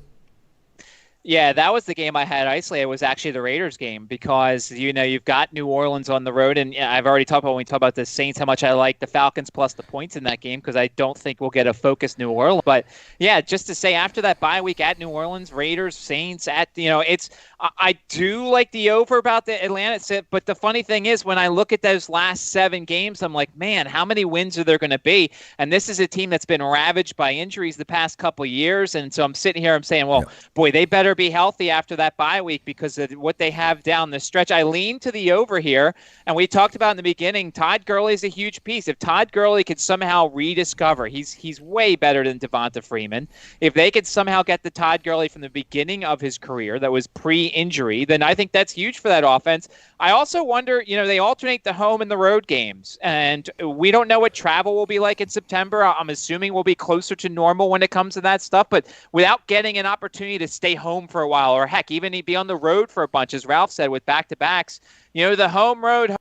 Yeah, that was the game I had isolated. It was actually the Raiders game because, you've got New Orleans on the road. And I've already talked about when we talk about the Saints, how much I like the Falcons plus the points in that game because I don't think we'll get a focused New Orleans. But, yeah, just to say after that bye week at New Orleans, Raiders, Saints, I do like the over about the Atlanta. But the funny thing is when I look at those last 7 games, I'm like, man, how many wins are there going to be? And this is a team that's been ravaged by injuries the past couple of years. And so I'm sitting here, I'm saying, well, boy, they better be healthy after that bye week because of what they have down the stretch. I lean to the over here, and we talked about in the beginning, Todd Gurley is a huge piece. If Todd Gurley could somehow rediscover, he's way better than Devonta Freeman. If they could somehow get the Todd Gurley from the beginning of his career that was pre-injury, then I think that's huge for that offense. I also wonder, they alternate the home and the road games, and we don't know what travel will be like in September. I'm assuming we'll be closer to normal when it comes to that stuff, but without getting an opportunity to stay home for a while, or heck, even be on the road for a bunch, as Ralph said, with back-to-backs, the home road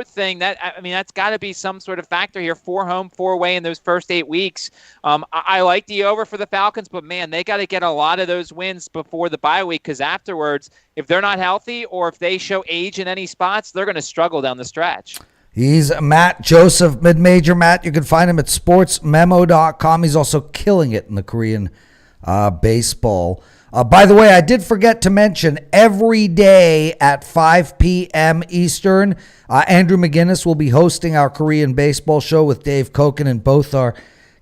thing, that's got to be some sort of factor here. 4 home, 4 away in those first 8 weeks. I like the over for the Falcons, but man, they got to get a lot of those wins before the bye week because afterwards, if they're not healthy or if they show age in any spots, they're going to struggle down the stretch. He's Matt Joseph, mid-major Matt. You can find him at sportsmemo.com. He's also killing it in the Korean baseball. By the way, I did forget to mention every day at 5 p.m. Eastern, Andrew McGinnis will be hosting our Korean baseball show with Dave Koken, and both are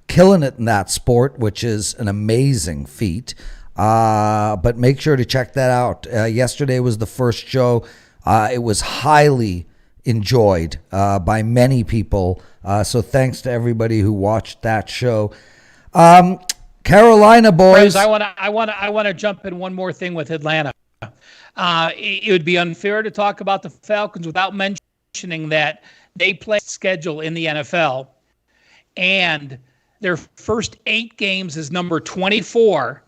killing it in that sport, which is an amazing feat. But make sure to check that out. Yesterday was the first show. It was highly enjoyed by many people. So thanks to everybody who watched that show. Carolina boys. Prez, I want to jump in one more thing with Atlanta. It would be unfair to talk about the Falcons without mentioning that they play schedule in the NFL, and their first 8 games is number 24,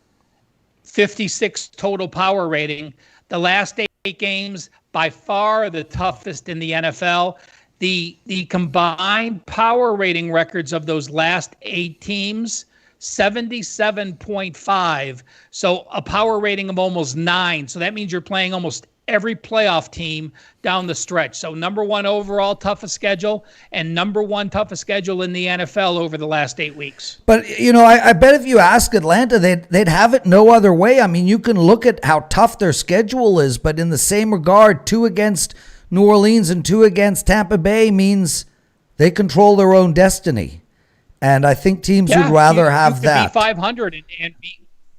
56 total power rating. The last 8 games, by far the toughest in the NFL. The combined power rating records of those last 8 teams, 77.5. So a power rating of almost 9. So that means you're playing almost every playoff team down the stretch. So number 1 overall toughest schedule and number 1 toughest schedule in the NFL over the last 8 weeks. But, I bet if you ask Atlanta, they'd have it no other way. I mean, you can look at how tough their schedule is, but in the same regard, 2 against New Orleans and 2 against Tampa Bay means they control their own destiny. And I think teams would rather have that. Be 500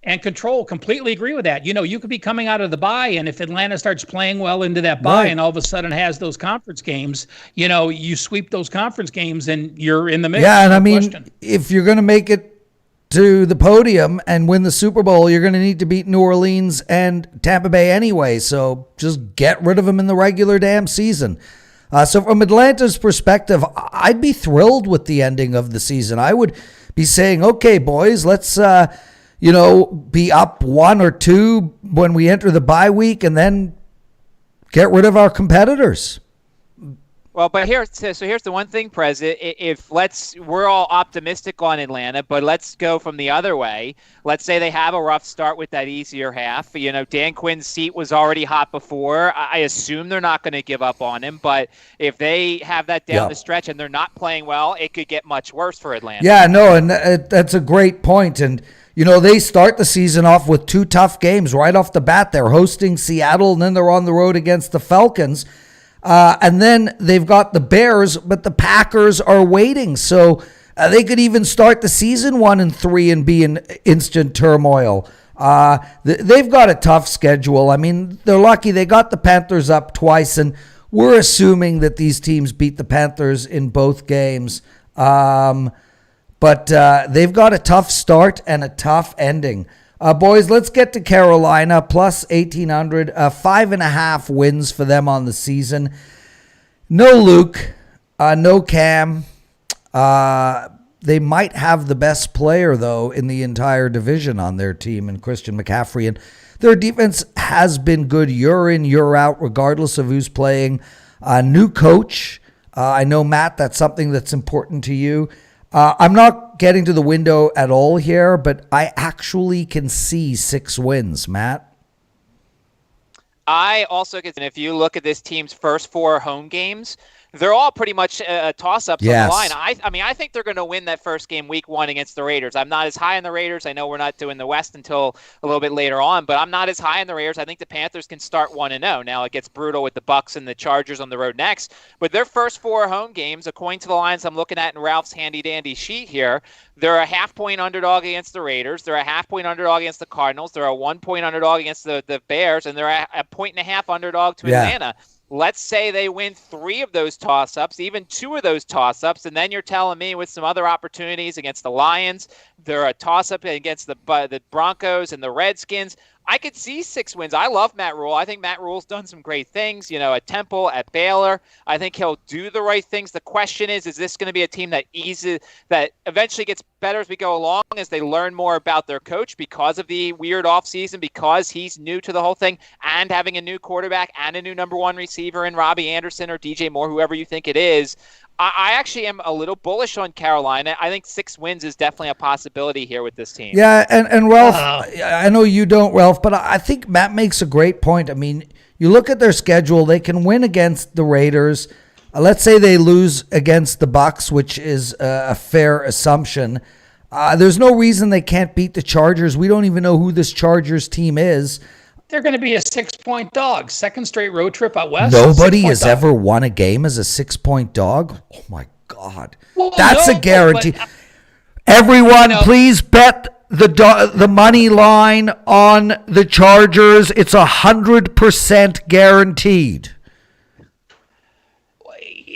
and control. Completely agree with that. You could be coming out of the bye, and if Atlanta starts playing well into that bye and all of a sudden has those conference games, you sweep those conference games and you're in the mix. Yeah, and I mean, if you're going to make it to the podium and win the Super Bowl, you're going to need to beat New Orleans and Tampa Bay anyway. So just get rid of them in the regular damn season. So from Atlanta's perspective, I'd be thrilled with the ending of the season. I would be saying, okay, boys, let's, be up 1 or 2 when we enter the bye week and then get rid of our competitors. Well, but here's the one thing, Prez. If we're all optimistic on Atlanta, but let's go from the other way. Let's say they have a rough start with that easier half. Dan Quinn's seat was already hot before. I assume they're not going to give up on him, but if they have that down the stretch and they're not playing well, it could get much worse for Atlanta. Yeah, no, and that's a great point. And they start the season off with 2 tough games right off the bat. They're hosting Seattle, and then they're on the road against the Falcons. And then they've got the Bears, but the Packers are waiting. So they could even start the season 1-3 and be in instant turmoil. They've got a tough schedule. I mean, they're lucky they got the Panthers up twice, and we're assuming that these teams beat the Panthers in both games. But they've got a tough start and a tough ending. Boys, let's get to Carolina, plus 1,800, 5.5 wins for them on the season. No Luke, no Cam. They might have the best player, though, in the entire division on their team, in Christian McCaffrey. And their defense has been good year in, year out, regardless of who's playing. New coach. I know, Matt, that's something that's important to you. I'm not getting to the window at all here, but I actually can see 6 wins, Matt. I also get, and if you look at this team's first 4 home games, they're all pretty much toss-ups on the line. I think they're going to win that first game week 1 against the Raiders. I'm not as high on the Raiders. I know we're not doing the West until a little bit later on, but I'm not as high on the Raiders. I think the Panthers can start 1-0. Now it gets brutal with the Bucs and the Chargers on the road next, but their first 4 home games, according to the lines I'm looking at in Ralph's handy-dandy sheet here, they're a half-point underdog against the Raiders. They're a half-point underdog against the Cardinals. They're a 1-point underdog against the Bears, and they're a 1.5 underdog to Atlanta. Let's say they win 3 of those toss-ups, even 2 of those toss-ups, and then you're telling me with some other opportunities against the Lions, they're a toss-up against the Broncos and the Redskins. I could see 6 wins. I love Matt Rule. I think Matt Rule's done some great things, at Temple, at Baylor. I think he'll do the right things. The question is this going to be a team that eventually gets better as we go along, as they learn more about their coach because of the weird offseason, because he's new to the whole thing, and having a new quarterback and a new number 1 receiver in Robbie Anderson or DJ Moore, whoever you think it is. I actually am a little bullish on Carolina. I think 6 wins is definitely a possibility here with this team. Yeah, and Ralph, I know you don't, Ralph, but I think Matt makes a great point. I mean, you look at their schedule, they can win against the Raiders. Let's say they lose against the Bucs, which is a fair assumption. There's no reason they can't beat the Chargers. We don't even know who this Chargers team is. They're going to be a 6-point dog. Second straight road trip out west. Nobody has ever won a game as a 6-point dog. Oh my God, that's a guarantee. Everyone, please bet the money line on the Chargers. It's 100% guaranteed.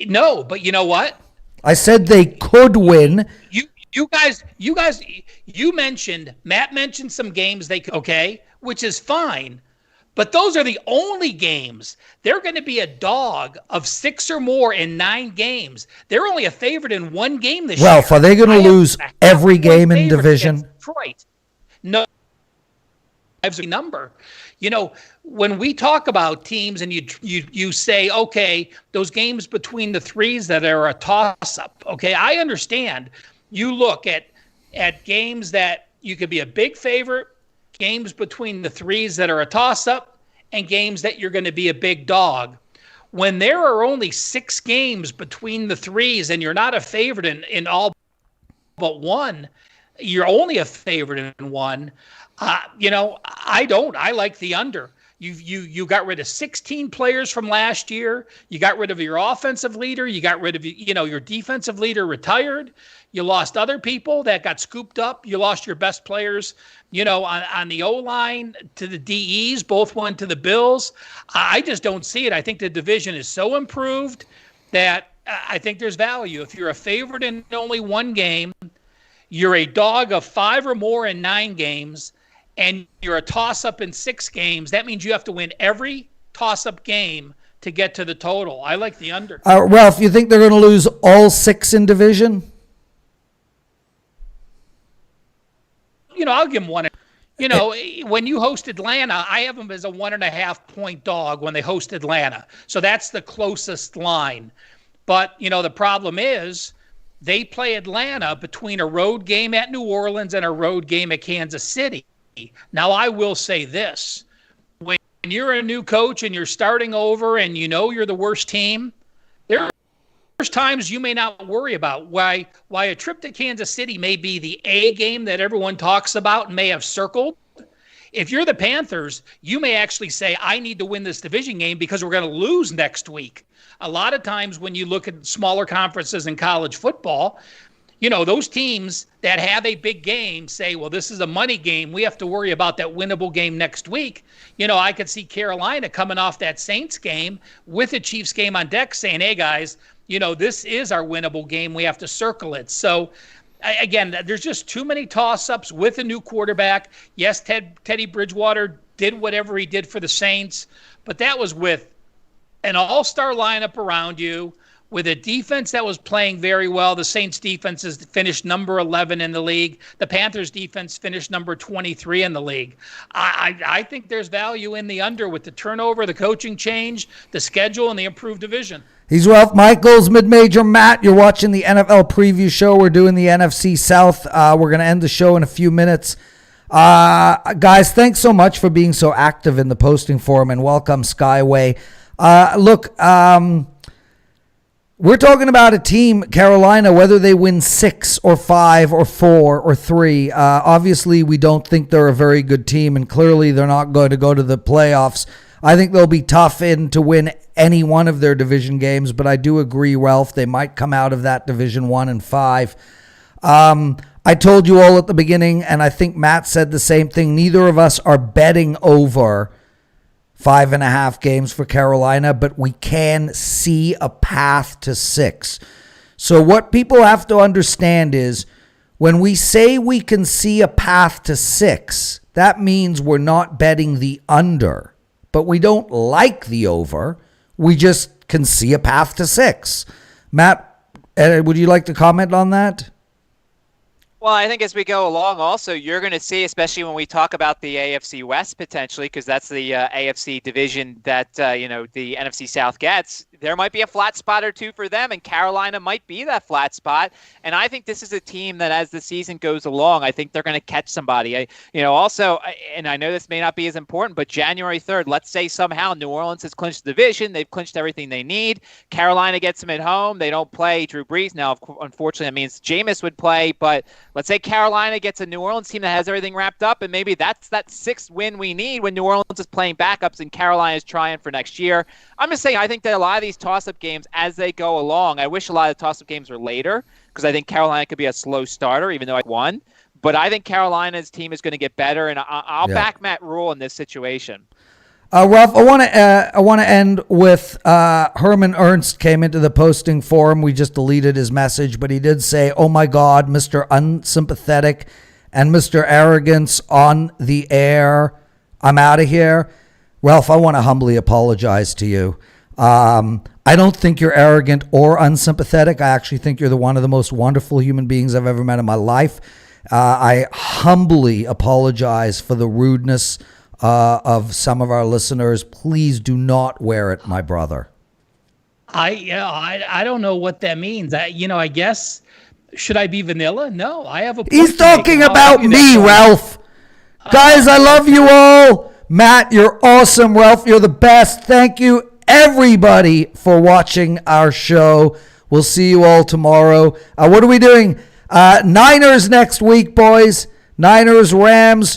No, but you know what? I said they could win. Matt mentioned some games which is fine. But those are the only games. They're going to be a dog of 6 or more in 9 games. They're only a favorite in 1 game this year. Ralph, are they going to lose every game in division? Detroit. No. That's a number. When we talk about teams and you say, okay, those games between the 3s that are a toss-up, okay, I understand. You look at games that you could be a big favorite, games between the 3s that are a toss-up, and games that you're going to be a big dog. When there are only 6 games between the 3s and you're not a favorite in all but 1, you're only a favorite in 1. I don't. I like the under. You got rid of 16 players from last year. You got rid of your offensive leader. You got rid of your defensive leader retired. You lost other people that got scooped up. You lost your best players, on the O-line to the DEs. Both went to the Bills. I just don't see it. I think the division is so improved that I think there's value. If you're a favorite in only 1 game, you're a dog of 5 or more in 9 games, and you're a toss-up in 6 games, that means you have to win every toss-up game to get to the total. I like the under. Ralph, you think they're going to lose all 6 in division? I'll give them 1. When you host Atlanta, I have them as a 1.5-point dog when they host Atlanta. So that's the closest line. But, the problem is they play Atlanta between a road game at New Orleans and a road game at Kansas City. Now, I will say this. When you're a new coach and you're starting over and you're the worst team, there's times you may not worry about why a trip to Kansas City may be the A game that everyone talks about and may have circled. If you're the Panthers, you may actually say, I need to win this division game because we're going to lose next week. A lot of times when you look at smaller conferences in college football, those teams that have a big game say, well, this is a money game. We have to worry about that winnable game next week. I could see Carolina coming off that Saints game with a Chiefs game on deck saying, hey, guys, this is our winnable game. We have to circle it. So, again, there's just too many toss-ups with a new quarterback. Yes, Teddy Bridgewater did whatever he did for the Saints, but that was with an all-star lineup around you, with a defense that was playing very well. The Saints defense is finished number 11 in the league. The Panthers defense finished number 23 in the league. I think there's value in the under with the turnover, the coaching change, the schedule, and the improved division. He's Ralph Michaels, Mid-Major Matt. You're watching the NFL preview show. We're doing the NFC South. We're going to end the show in a few minutes. Guys, thanks so much for being so active in the posting forum, and welcome Skyway. We're talking about a team, Carolina, whether they win 6 or 5 or 4 or 3. Obviously, we don't think they're a very good team, and clearly they're not going to go to the playoffs. I think they'll be tough to win any one of their division games, but I do agree, Ralph, they might come out of that division 1-5. I told you all at the beginning, and I think Matt said the same thing, neither of us are betting over 5.5 games for Carolina, but we can see a path to 6. So what people have to understand is when we say we can see a path to 6, that means we're not betting the under, but we don't like the over. We just can see a path to 6. Matt, would you like to comment on that? Well, I think as we go along also, you're going to see, especially when we talk about the AFC West potentially, because that's the AFC division that, the NFC South gets, there might be a flat spot or two for them, and Carolina might be that flat spot. And I think this is a team that as the season goes along, I think they're going to catch somebody. Also, and I know this may not be as important, but January 3rd, let's say somehow New Orleans has clinched the division. They've clinched everything they need. Carolina gets them at home. They don't play Drew Brees. Now, unfortunately, that means Jameis would play, but let's say Carolina gets a New Orleans team that has everything wrapped up, and maybe that's that 6th win we need when New Orleans is playing backups and Carolina is trying for next year. I'm just saying I think that a lot of these toss-up games as they go along, I wish a lot of the toss-up games were later because I think Carolina could be a slow starter even though I won. But I think Carolina's team is going to get better, and I'll back Matt Rule in this situation. Ralph, I want to end with Herman Ernst came into the posting forum. We just deleted his message, but he did say, "Oh my God, Mr. Unsympathetic and Mr. Arrogance on the air. I'm out of here." Ralph, I want to humbly apologize to you. I don't think you're arrogant or unsympathetic. I actually think you're one of the most wonderful human beings I've ever met in my life. I humbly apologize for the rudeness of some of our listeners. Please do not wear it, my brother. I don't know what that means. I guess, should I be vanilla? No, I have a point. He's talking about me, Ralph. Guys, I love you all. Matt, you're awesome. Ralph, you're the best. Thank you, everybody, for watching our show. We'll see you all tomorrow. What are we doing? Niners next week, boys. Niners, Rams.